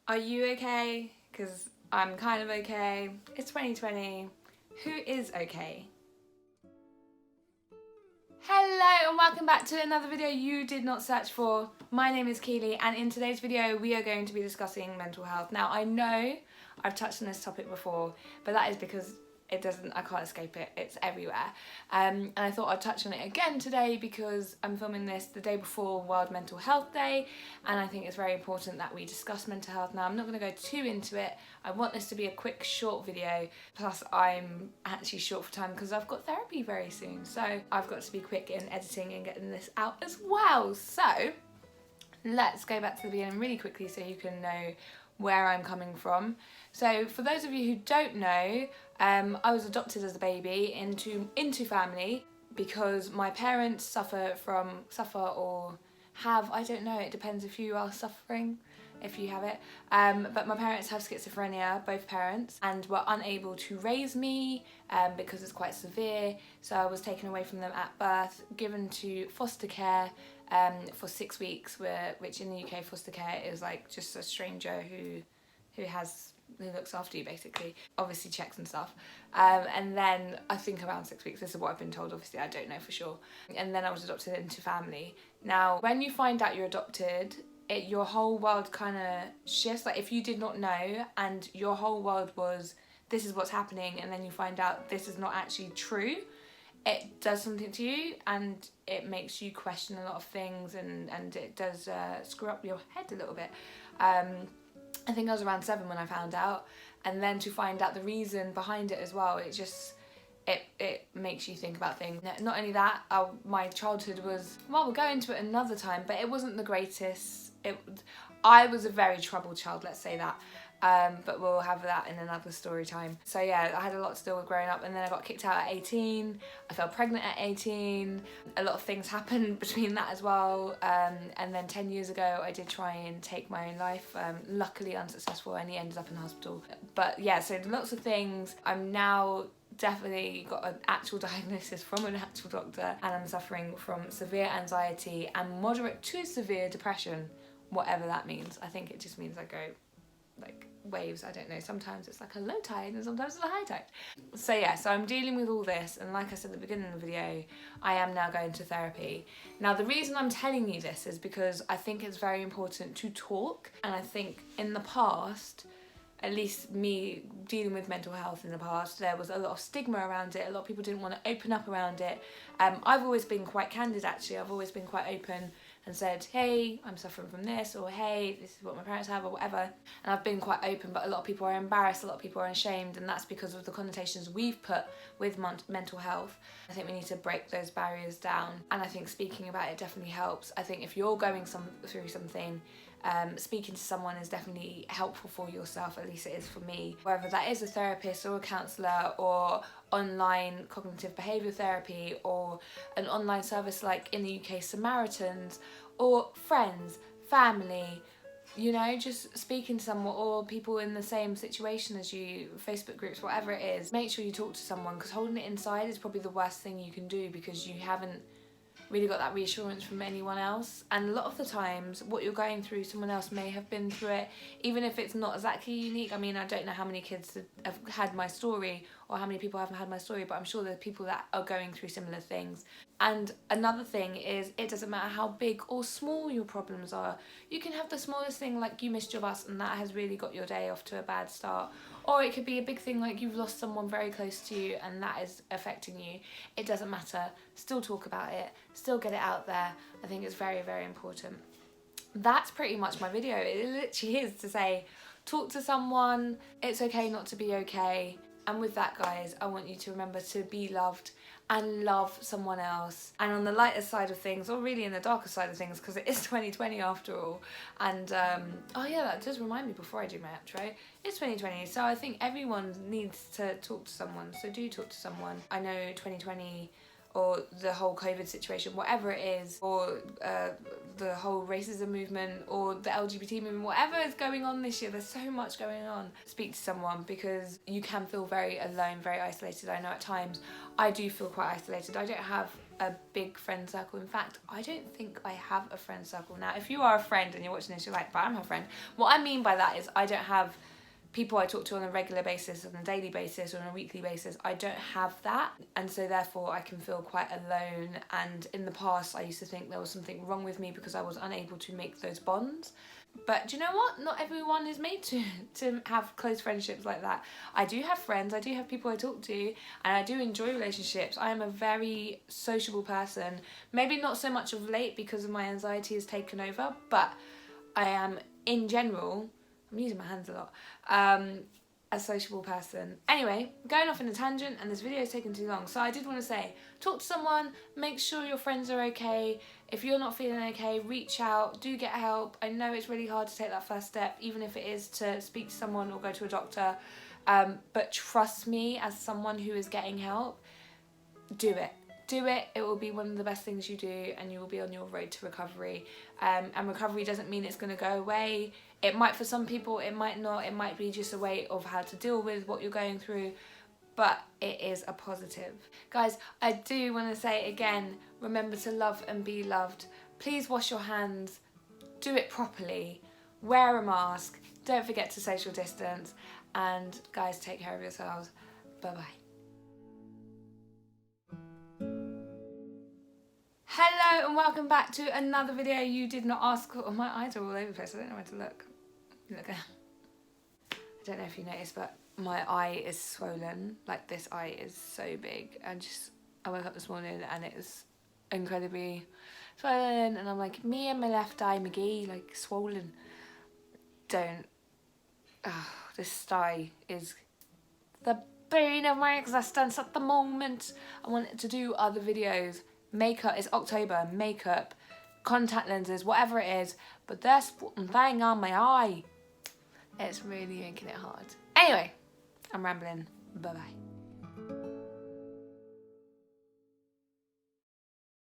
Are you okay? Because I'm kind of okay. It's 2020. Who is okay? Hello and welcome back to another video you did not search for. My name is Keely and in today's video we are going to be discussing mental health. Now I know I've touched on this topic before, but that is because I can't escape it, it's everywhere. And I thought I'd touch on it again today because I'm filming this the day before World Mental Health Day, and I think it's very important that we discuss mental health. Now I'm not going to go too into it, I want this to be a quick short video, plus I'm actually short for time because I've got therapy very soon, so I've got to be quick in editing and getting this out as well. So let's go back to the beginning really quickly so you can know where I'm coming from. So for those of you who don't know, I was adopted as a baby into family because my parents suffer or have, I don't know, it depends if you are suffering, if you have it, but my parents have schizophrenia, both parents, and were unable to raise me because it's quite severe. So I was taken away from them at birth, given to foster care for 6 weeks, which in the UK foster care is like just a stranger who looks after you basically, obviously checks and stuff, and then I think around 6 weeks, this is what I've been told, obviously I don't know for sure, and then I was adopted into family. Now when you find out you're adopted, your whole world kind of shifts. Like if you did not know and your whole world was this is what's happening, and then you find out this is not actually true, it does something to you and it makes you question a lot of things, and it does screw up your head a little bit. I think I was around 7 when I found out, and then to find out the reason behind it as well, it makes you think about things. Not only that, my childhood was, well, we'll go into it another time, but it wasn't the greatest. I was a very troubled child, let's say that. But we'll have that in another story time. So yeah, I had a lot to deal with growing up, and then I got kicked out at 18. I fell pregnant at 18. A lot of things happened between that as well. And then 10 years ago, I did try and take my own life. Luckily unsuccessful, and he ended up in hospital. But yeah, so lots of things. I'm now definitely got an actual diagnosis from an actual doctor, and I'm suffering from severe anxiety and moderate to severe depression, whatever that means. I think it just means I go like waves, I don't know, sometimes it's like a low tide and sometimes it's a high tide. So yeah, so I'm dealing with all this, and like I said at the beginning of the video, I am now going to therapy. Now the reason I'm telling you this is because I think it's very important to talk, and I think in the past, at least me dealing with mental health in the past, there was a lot of stigma around it. A lot of people didn't want to open up around it. I've always been quite candid actually. I've always been quite open and said, hey, I'm suffering from this, or hey, this is what my parents have, or whatever. And I've been quite open, but a lot of people are embarrassed, a lot of people are ashamed, and that's because of the connotations we've put with mental health. I think we need to break those barriers down, and I think speaking about it definitely helps. I think if you're going through something, speaking to someone is definitely helpful for yourself, at least it is for me. Whether that is a therapist or a counsellor or online cognitive behavioural therapy or an online service like in the UK Samaritans, or friends, family, you know, just speaking to someone, or people in the same situation as you, Facebook groups, whatever it is. Make sure you talk to someone, because holding it inside is probably the worst thing you can do, because you haven't really got that reassurance from anyone else. And a lot of the times what you're going through, someone else may have been through it, even if it's not exactly unique. I mean, I don't know how many kids have had my story or how many people haven't had my story, but I'm sure there's people that are going through similar things. And another thing is, it doesn't matter how big or small your problems are. You can have the smallest thing, like you missed your bus and that has really got your day off to a bad start, or it could be a big thing like you've lost someone very close to you and that is affecting you. It doesn't matter, still talk about it, still get it out there. I think it's very, very important. That's pretty much my video. It literally is to say, talk to someone, it's okay not to be okay. And with that, guys, I want you to remember to be loved and love someone else. And on the lighter side of things, or really in the darker side of things, because it is 2020 after all, and oh yeah, that does remind me before I do my outro, it's 2020, so I think everyone needs to talk to someone, so do talk to someone. I know 2020, or the whole COVID situation, whatever it is, or the whole racism movement, or the LGBT movement, whatever is going on this year, there's so much going on. Speak to someone, because you can feel very alone, very isolated. I know at times I do feel quite isolated. I don't have a big friend circle. In fact, I don't think I have a friend circle now. If you are a friend and you're watching this, you're like, but I'm her friend. What I mean by that is I don't have people I talk to on a regular basis, on a daily basis, or on a weekly basis. I don't have that, and so therefore I can feel quite alone. And in the past I used to think there was something wrong with me because I was unable to make those bonds. But do you know what? Not everyone is made to have close friendships like that. I do have friends, I do have people I talk to, and I do enjoy relationships. I am a very sociable person. Maybe not so much of late because of my anxiety has taken over, but I am, in general, I'm using my hands a lot, a sociable person. Anyway, going off in a tangent, and this video is taking too long, so I did want to say, talk to someone, make sure your friends are okay. If you're not feeling okay, reach out, do get help. I know it's really hard to take that first step, even if it is to speak to someone or go to a doctor, but trust me, as someone who is getting help, do it. Do it. It will be one of the best things you do, and you will be on your road to recovery. And recovery doesn't mean it's going to go away. It might for some people, it might not. It might be just a way of how to deal with what you're going through, but it is a positive. Guys, I do want to say again, remember to love and be loved. Please wash your hands. Do it properly. Wear a mask. Don't forget to social distance. And guys, take care of yourselves. Bye-bye. Hello and welcome back to another video you did not ask for. Oh, my eyes are all over the place, I don't know where to look. Look. I don't know if you noticed, but my eye is swollen. Like, this eye is so big. I woke up this morning and it was incredibly swollen, and I'm like, me and my left eye, McGee, like, swollen. Don't. Oh, this eye is the bane of my existence at the moment. I wanted to do other videos. Makeup, it's October, makeup, contact lenses, whatever it is, but this thing on my eye, it's really making it hard. Anyway, I'm rambling. Bye bye.